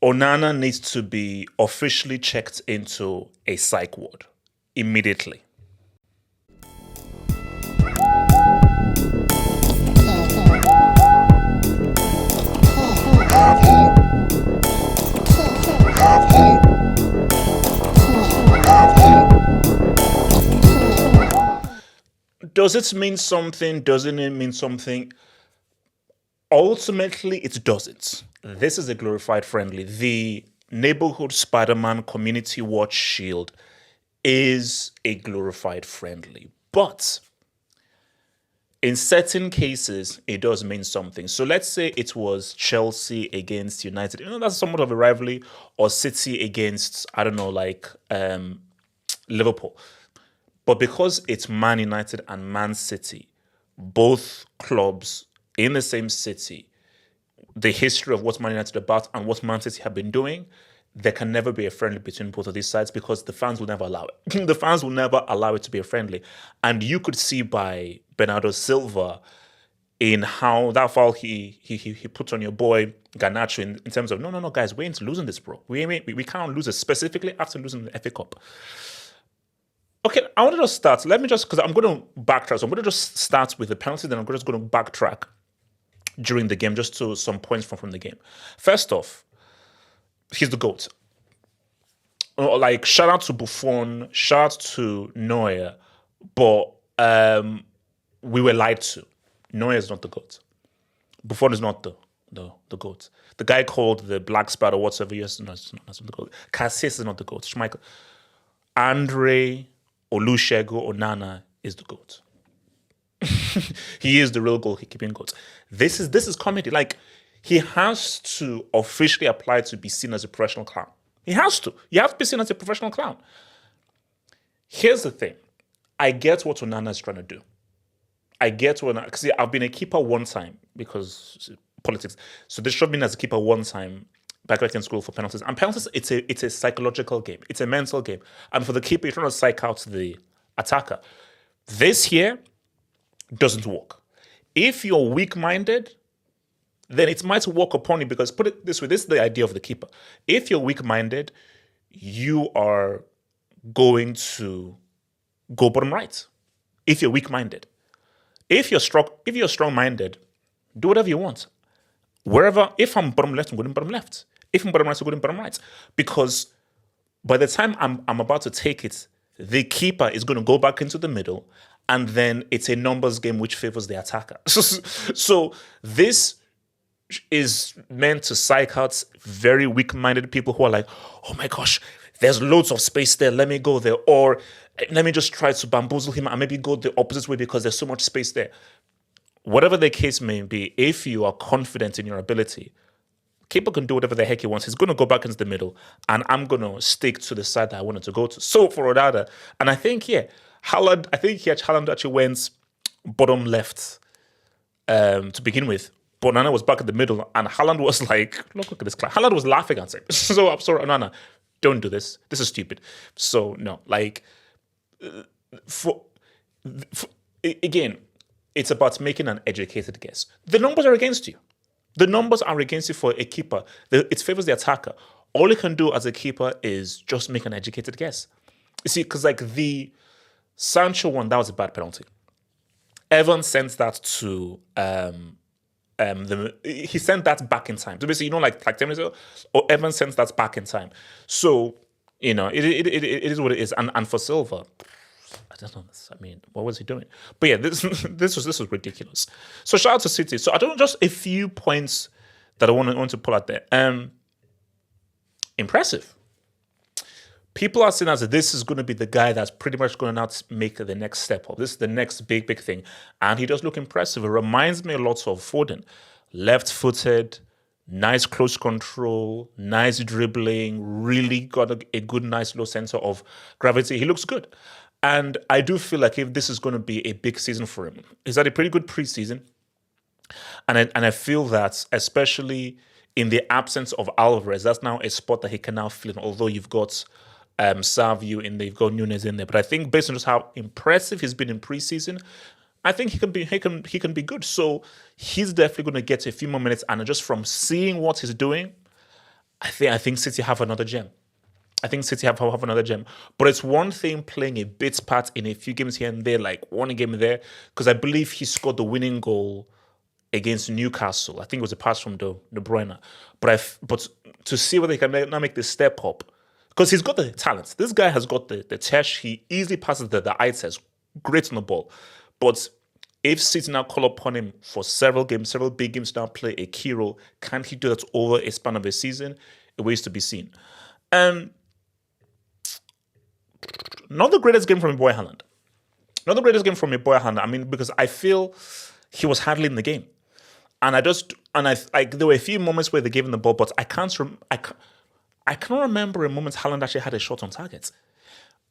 Onana needs to be officially checked into a psych ward immediately. Does it mean something? Doesn't it mean something? Ultimately, it doesn't. This is a glorified friendly. The neighborhood Spider-Man community watch shield is a glorified friendly. But in certain cases, it does mean something. So let's say it was Chelsea against United. That's somewhat of a rivalry. Or City against, I don't know, like Liverpool. But because it's Man United and Man City, both clubs in the same city, the history of what Man United are about and what Man City have been doing, there can never be a friendly between both of these sides because the fans will never allow it. The fans will never allow it to be a friendly. And you could see by Bernardo Silva in how that foul he put on your boy Garnacho in terms of, no, guys, we ain't losing this, bro. We can't lose it, specifically after losing the FA Cup. Okay, I want to just start. Let me just, because I'm going to backtrack. So I'm going to just start with the penalty, then I'm just going to backtrack during the game, just to some points from the game. First off, he's the GOAT. Like, shout out to Buffon, shout out to Neuer, but we were lied to. Neuer is not the GOAT. Buffon is not the GOAT. The guy called the Black Spider, whatever, yes, no, it's not the GOAT. Casillas is not the GOAT. Schmeichel. Andre Olusegun Onana is the GOAT. He is the real goalkeeping GOAT. This is comedy. Like, he has to officially apply to be seen as a professional clown. He has to. You have to be seen as a professional clown. Here's the thing. I get what Onana is trying to do. I get what, because I've been a keeper one time because politics. So they showed me as a keeper one time back in school for penalties. And penalties, it's a psychological game. It's a mental game. And for the keeper, you're trying to psych out the attacker. This here doesn't work. If you're weak-minded, then it might work upon you because, put it this way, this is the idea of the keeper. If you're weak-minded, you are going to go bottom right. If you're weak-minded. If you're strong-minded, do whatever you want. Wherever, if I'm bottom left, I'm going bottom left. If I'm bottom right, I'm going bottom right. Because by the time I'm about to take it, the keeper is going to go back into the middle, and then it's a numbers game which favors the attacker. So this is meant to psych out very weak-minded people who are like, oh my gosh, there's loads of space there, let me go there. Or let me just try to bamboozle him and maybe go the opposite way because there's so much space there. Whatever the case may be, if you are confident in your ability, keeper can do whatever the heck he wants. He's going to go back into the middle, and I'm going to stick to the side that I wanted to go to. So for Onana, and I think, Haaland actually went bottom left to begin with. But Onana was back in the middle, and Haaland was like, look at this. Haaland was laughing at him. So I'm sorry, Onana, don't do this. This is stupid. So no, like, again, it's about making an educated guess. The numbers are against you. The numbers are against you for a keeper. It favors the attacker. All you can do as a keeper is just make an educated guess. You see, because like the Sancho one, that was a bad penalty. Evans sent that to he sent that back in time. So basically, like 10 minutes ago, or Evans sent that back in time. So, it is what it is. And for Silva, I don't know. I mean, what was he doing? But yeah, this was ridiculous. So shout out to City. So I don't know, just a few points that I want to pull out there. Impressive. People are saying that this is going to be the guy that's pretty much going to now make the next step up. This is the next big thing. And he does look impressive. It reminds me a lot of Foden. Left-footed, nice close control, nice dribbling, really got a good, nice low center of gravity. He looks good. And I do feel like if this is going to be a big season for him, he's had a pretty good preseason. And I feel that, especially in the absence of Alvarez, that's now a spot that he can now fill in, although you've got Savio in there, you've got Nunes in there. But I think based on just how impressive he's been in preseason, I think he can be good. So he's definitely going to get a few more minutes. And just from seeing what he's doing, I think City have another gem. I think City have another gem. But it's one thing playing a bit part in a few games here and there, like one game there, because I believe he scored the winning goal against Newcastle. I think it was a pass from De Bruyne. But to see whether he can now make the step up, because he's got the talent. This guy has got the touch. He easily passes the eye test. Great on the ball. But if City now call upon him for several games, several big games now play a key role, can he do that over a span of a season? It waits to be seen. Not the greatest game from your boy Haaland. Not the greatest game from your boy Haaland. I mean, because I feel he was hardly in the game. And there were a few moments where they gave him the ball, but I can't remember a moment Haaland actually had a shot on target.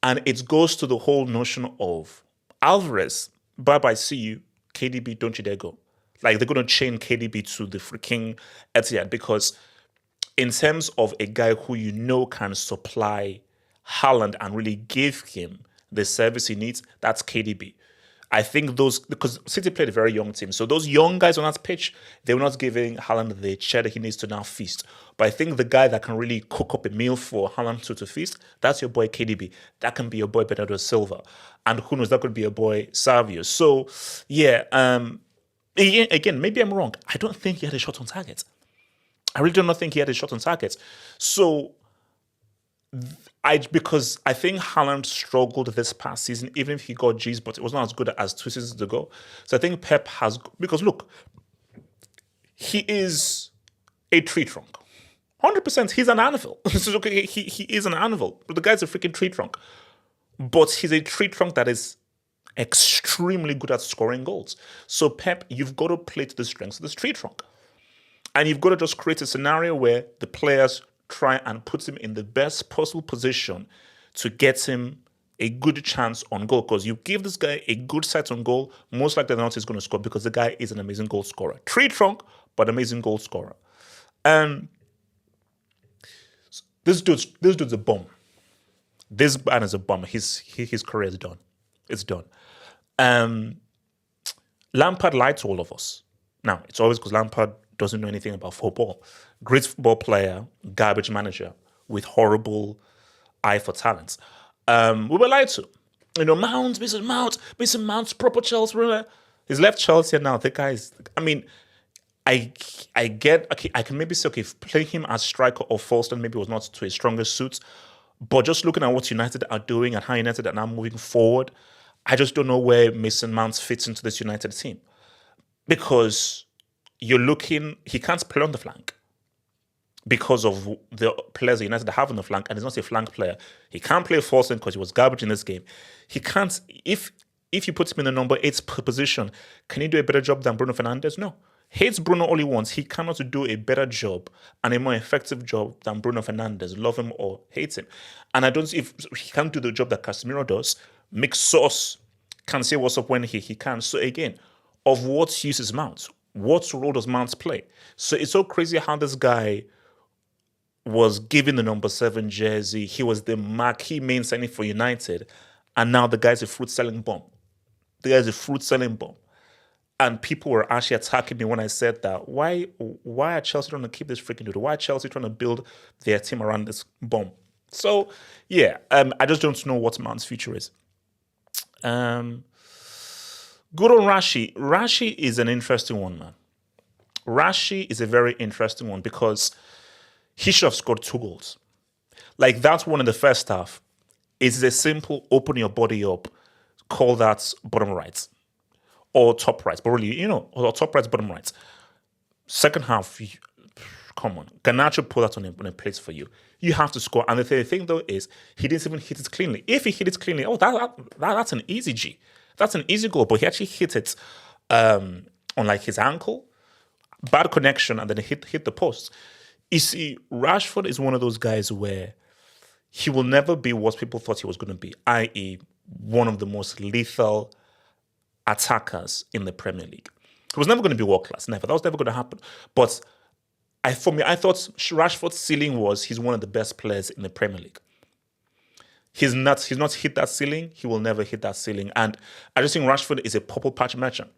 And it goes to the whole notion of Alvarez, bye-bye, see you, KDB, don't you dare go. Like, they're going to chain KDB to the freaking Etihad, because in terms of a guy who you know can supply Haaland and really give him the service he needs, that's KDB. I think because City played a very young team, so those young guys on that pitch, they were not giving Haaland the cheddar he needs to now feast. But I think the guy that can really cook up a meal for Haaland to feast, that's your boy KDB. That can be your boy Bernardo Silva. And who knows, that could be your boy Savio. So, yeah, again, maybe I'm wrong. I don't think he had a shot on target. I really do not think he had a shot on target. So, because I think Haaland struggled this past season, even if he got G's, but it was not as good as 2 seasons ago. So I think Pep has, because look, he is a tree trunk. 100%, he's an anvil. So okay, he is an anvil, but the guy's a freaking tree trunk. But he's a tree trunk that is extremely good at scoring goals. So Pep, you've got to play to the strengths of this tree trunk. And you've got to just create a scenario where the players try and put him in the best possible position to get him a good chance on goal. Because you give this guy a good sight on goal, most likely than not he's going to score, because the guy is an amazing goal scorer. Tree trunk, but amazing goal scorer. And this dude's a bum. This man is a bum. His career is done. It's done. Lampard lied to all of us. Now, it's always because Lampard doesn't know anything about football. Great football player, garbage manager with horrible eye for talent. We were lied to. Mount, Mason Mount's proper Chelsea. He's left Chelsea now. The guy is, I mean, I get, okay, I can maybe say, okay, playing him as striker or false maybe was not to his strongest suits. But just looking at what United are doing and how United are now moving forward, I just don't know where Mason Mount fits into this United team. Because he can't play on the flank because of the players that United have on the flank, and he's not a flank player. He can't play false because he was garbage in this game. He can't, if you put him in the number 8 position, can he do a better job than Bruno Fernandes? No. Hates Bruno all he wants. He cannot do a better job and a more effective job than Bruno Fernandes. Love him or hate him. And I don't see if he can't do the job that Casemiro does. Mix sauce, can say what's up when he can. So again, of what use is Mount? What role does Mount play? So it's so crazy how this guy was given the number 7 jersey. He was the marquee main signing for United. And now the guy's a fruit-selling bomb. The guy's a fruit-selling bomb. And people were actually attacking me when I said that. Why are Chelsea trying to keep this freaking dude? Why are Chelsea trying to build their team around this bomb? So, yeah, I just don't know what Mount's future is. Good on Rashi. Rashi is an interesting one, man. Rashi is a very interesting one because he should have scored 2 goals. Like that one in the first half is a simple open your body up, call that bottom right or top right. But really, or top right, bottom right. Second half, come on. Garnacho put that on a plate for you. You have to score. And the thing though is he didn't even hit it cleanly. If he hit it cleanly, that's an easy G. That's an easy goal, but he actually hit it on like his ankle, bad connection, and then he hit the post. You see, Rashford is one of those guys where he will never be what people thought he was going to be, i.e. one of the most lethal attackers in the Premier League. He was never going to be world class, never. That was never going to happen. But I thought Rashford's ceiling was he's one of the best players in the Premier League. He's not hit that ceiling. He will never hit that ceiling. And I just think Rashford is a purple patch merchant.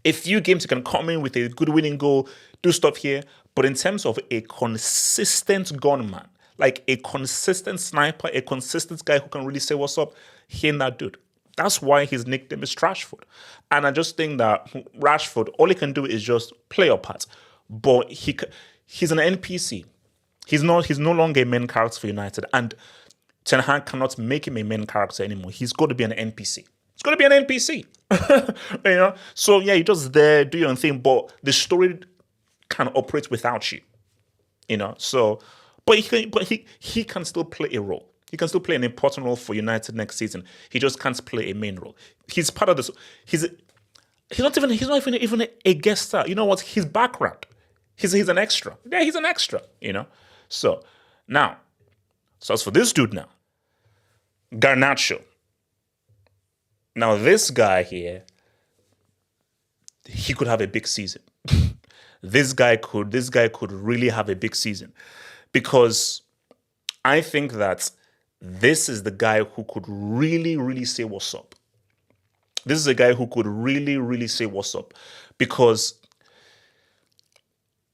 A few games he can come in with a good winning goal, do stuff here, But in terms of a consistent gunman, like a consistent sniper, a consistent guy who can really say what's up, he ain't that dude. That's why his nickname is Trashford. And I just think that Rashford, all he can do is just play a part. But he's an NPC. He's no longer a main character for United. And Ten Hag cannot make him a main character anymore. He's got to be an NPC. It's going to be an NPC. So yeah, you're just there, do your own thing, but the story can operate without you. So but he can still play a role. He can still play an important role for United next season. He just can't play a main role. He's part of this. He's not even a guest star. You know what? His background. He's an extra. Yeah, he's an extra. So as for this dude now, Garnacho. Now this guy here, he could have a big season. This guy could really have a big season, because I think that this is the guy who could really, really say what's up. This is a guy who could really, really say what's up, because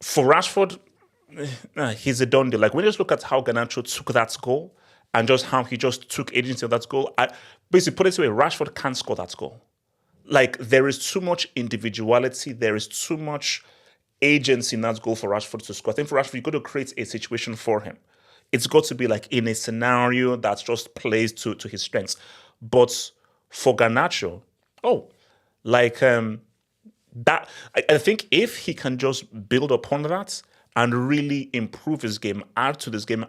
for Rashford, he's a done deal. Like, when you just look at how Garnacho took that goal and just how he just took agency of that goal, I basically put it this way: Rashford can't score that goal. Like, there is too much individuality, there is too much agency in that goal for Rashford to score. I think for Rashford, you've got to create a situation for him. It's got to be like in a scenario that just plays to his strengths. But for Garnacho, that I think if he can just build upon that and really improve his game, add to this game,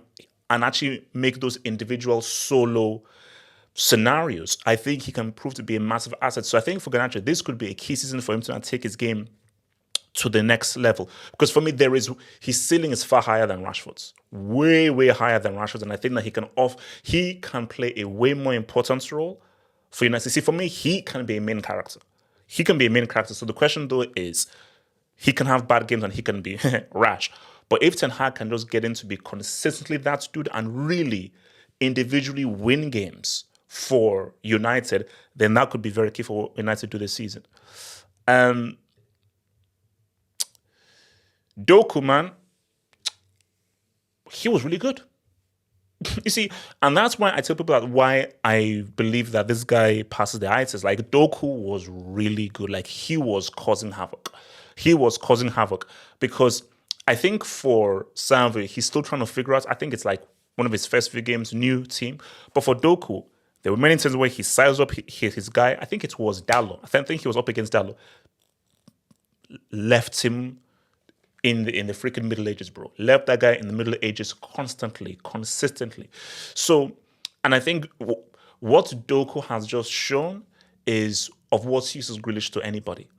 and actually make those individual solo scenarios, I think he can prove to be a massive asset. So I think for Garnacho, this could be a key season for him to take his game to the next level. Because for me, his ceiling is far higher than Rashford's. Way, way higher than Rashford's. And I think that he can play a way more important role for United. See, for me, he can be a main character. He can be a main character. So the question, though, is he can have bad games and he can be rash. But if Ten Hag can just get in to be consistently that dude and really individually win games for United, then that could be very key for United to do this season. Doku, man, he was really good. You see, and that's why I tell people that why I believe that this guy passes the eye test. Like, Doku was really good. Like, he was causing havoc. Because I think for Salvi, he's still trying to figure out. I think it's like one of his first few games, new team. But for Doku, there were many times where he sized up his guy. I think it was Dallo. I think he was up against Dallo. Left him in the freaking Middle Ages, bro. Left that guy in the Middle Ages constantly, consistently. So, and I think what Doku has just shown is of what uses Grealish to anybody.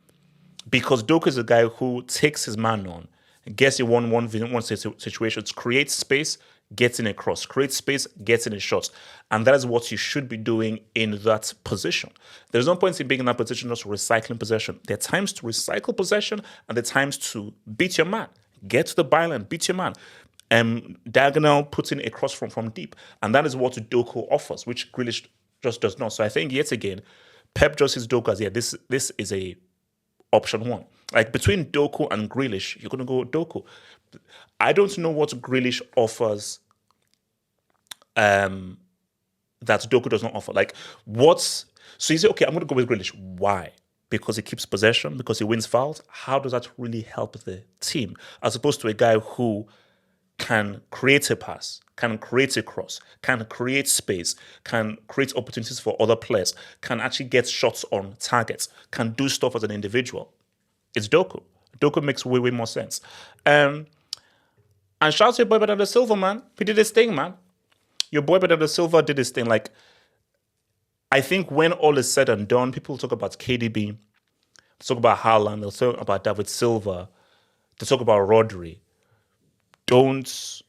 Because Doku is a guy who takes his man on, gets in one situations, creates space, gets in a cross, creates space, gets in a shot. And that is what you should be doing in that position. There's no point in being in that position just recycling possession. There are times to recycle possession and there are times to beat your man. Get to the byline, beat your man. Diagonal, putting a cross from deep. And that is what Doku offers, which Grealish just does not. So I think, yet again, Pep just sees Doku as, this is a option one. Like, between Doku and Grealish, you're going to go Doku. I don't know what Grealish offers that Doku does not offer. Like, so you say, okay, I'm going to go with Grealish. Why? Because he keeps possession, because he wins fouls. How does that really help the team? As opposed to a guy who can create a pass, can create a cross, can create space, can create opportunities for other players, can actually get shots on targets, can do stuff as an individual. It's Doku. Doku makes way, way more sense. And shout out to your boy Bernardo Silva, man. He did his thing, man. Your boy Bernardo Silva did his thing. Like, I think when all is said and done, people talk about KDB, they talk about Haaland, they'll talk about David Silva, they talk about Rodri. Don't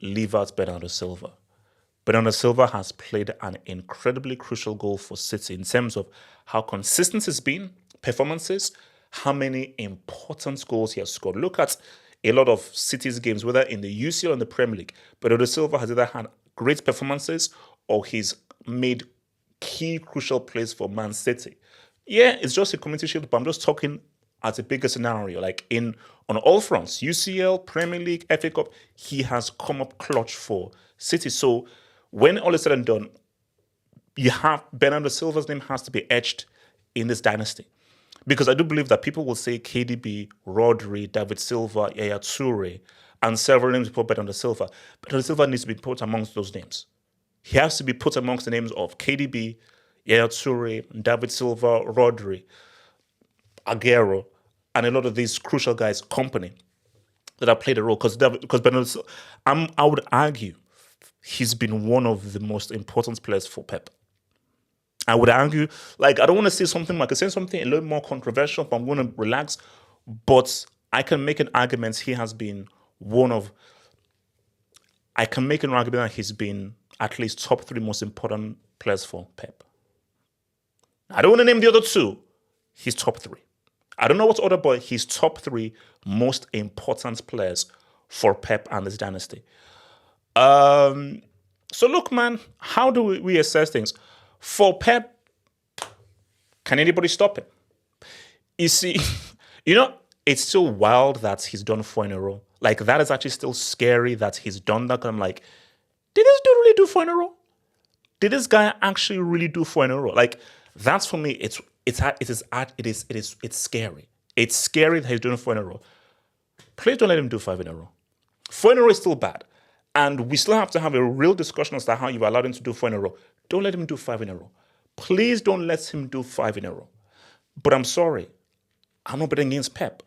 leave out Bernardo Silva. Bernardo Silva has played an incredibly crucial goal for City in terms of how consistent he's been, performances, how many important goals he has scored. Look at a lot of City's games, whether in the UCL or in the Premier League. Bernardo Silva has either had great performances or he's made key crucial plays for Man City. Yeah, it's just a Community Shield, but I'm just talking at a bigger scenario, like on all fronts, UCL, Premier League, FA Cup, he has come up clutch for City. So when all is said and done, you have Bernardo Silva's name has to be etched in this dynasty. Because I do believe that people will say KDB, Rodri, David Silva, Yaya Toure, and several names before Bernardo Silva. Bernardo Silva needs to be put amongst those names. He has to be put amongst the names of KDB, Yaya Toure, David Silva, Rodri, Aguero, and a lot of these crucial guys, company, that have played a role. Because Bernardo Silva, I would argue he's been one of the most important players for Pep. I would argue, like, I don't want to say something, I could say something a little more controversial, but I'm going to relax. But I can make an argument he has been I can make an argument that he's been at least top 3 most important players for Pep. I don't want to name the other 2. He's top 3. I don't know what's other, but he's top 3 most important players for Pep and this dynasty. So look, man, how do we assess things? For Pep, can anybody stop him? You see, it's still wild that he's done 4 in a row. Like, that is actually still scary that he's done that. I'm like, did this dude really do 4 in a row? Did this guy actually really do 4 in a row? Like, that's for me, it's scary. It's scary that he's doing 4 in a row. Please don't let him do 5 in a row. 4 in a row is still bad. And we still have to have a real discussion as to how you've allowed him to do 4 in a row. Don't let him do 5 in a row. Please don't let him do 5 in a row. But I'm sorry. I'm not betting against Pep.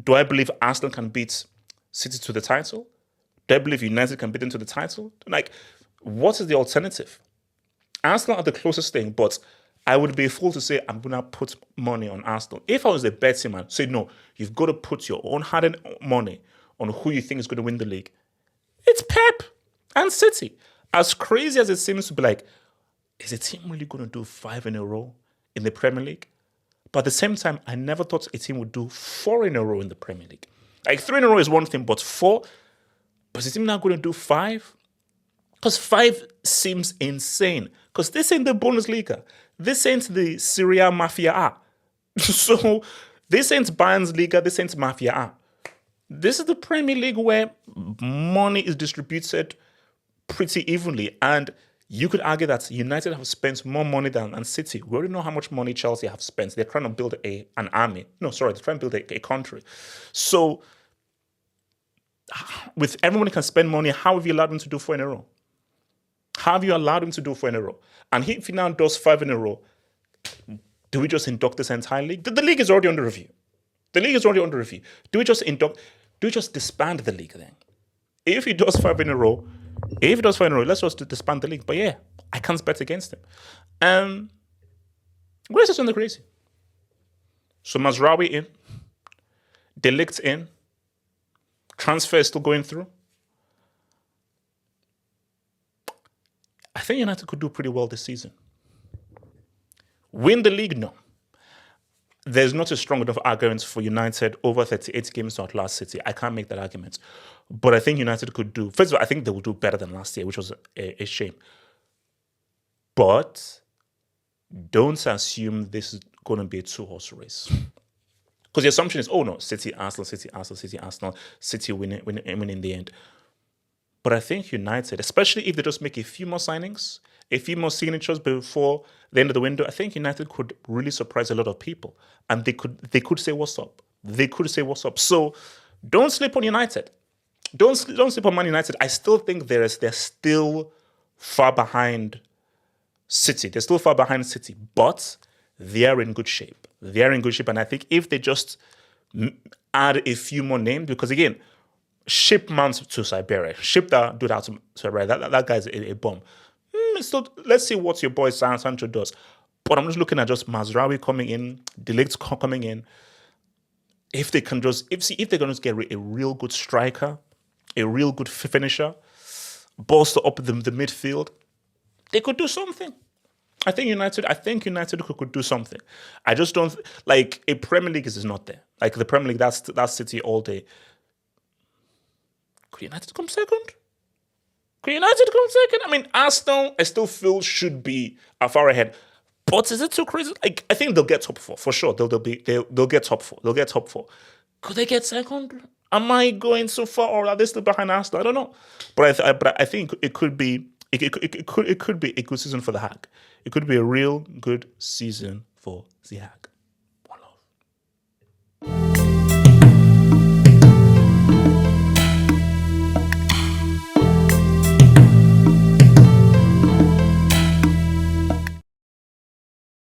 Do I believe Arsenal can beat City to the title? Do I believe United can beat them to the title? Like, what is the alternative? Arsenal are the closest thing, but I would be a fool to say I'm going to put money on Arsenal. If I was a betting man, say, no, you've got to put your own hard-earned money on who you think is going to win the league. It's Pep and City. As crazy as it seems to be, like, is a team really going to do 5 in a row in the Premier League? But at the same time, I never thought a team would do 4 in a row in the Premier League. Like, 3 in a row is one thing, but 4? But is the team now going to do 5? Because 5 seems insane. Because this ain't the Bundesliga. This ain't the Serie Mafia A. So this ain't Bayern's Liga. This ain't Mafia A. This is the Premier League where money is distributed pretty evenly. And you could argue that United have spent more money than City. We already know how much money Chelsea have spent. They're trying to build an army. No, sorry, they're trying to build a country. So with everyone who can spend money, how have you allowed them to do 4 in a row? How have you allowed him to do 4 in a row? And if he now does 5 in a row, do we just induct this entire league? The league is already under review. The league is already under review. Do we just disband the league then? If he does 5 in a row, let's just disband the league. But yeah, I can't bet against him. Grace is on the crazy. So Mazraoui in, De Ligt in, transfer is still going through. I think United could do pretty well this season. Win the league? No. There's not a strong enough argument for United over 38 games to outlast City. I can't make that argument. But I think United could do... First of all, I think they will do better than last year, which was a shame. But don't assume this is going to be a 2-horse race. Because the assumption is, oh no, City, Arsenal, City, Arsenal, City, Arsenal, City win in the end. But I think United, especially if they just make a few more signings, a few more signatures before the end of the window, I think United could really surprise a lot of people. And they could say, what's up? They could say, what's up? So don't sleep on United. Don't sleep on Man United. I still think they're still far behind City. They're still far behind City. But they are in good shape. They are in good shape. And I think if they just add a few more names, because again, ship Mount to Siberia. Ship that dude out to Siberia. That guy's a bomb. So let's see what your boy Sancho does. But I'm just looking at just Mazraoui coming in, De Ligt coming in. If they're going to get a real good striker, a real good finisher, bolster up the midfield, they could do something. I think United could do something. I just don't like a Premier League is not there. Like the Premier League, that's City all day. Could United come second? I mean, Arsenal, I still feel should be far ahead. But is it too crazy? I think they'll get top four for sure. They'll get top four. They'll get top four. Could they get second? Am I going so far, or are they still behind Arsenal? I don't know. But I think it could be it could be a good season for the Hack. It could be a real good season for the Hack.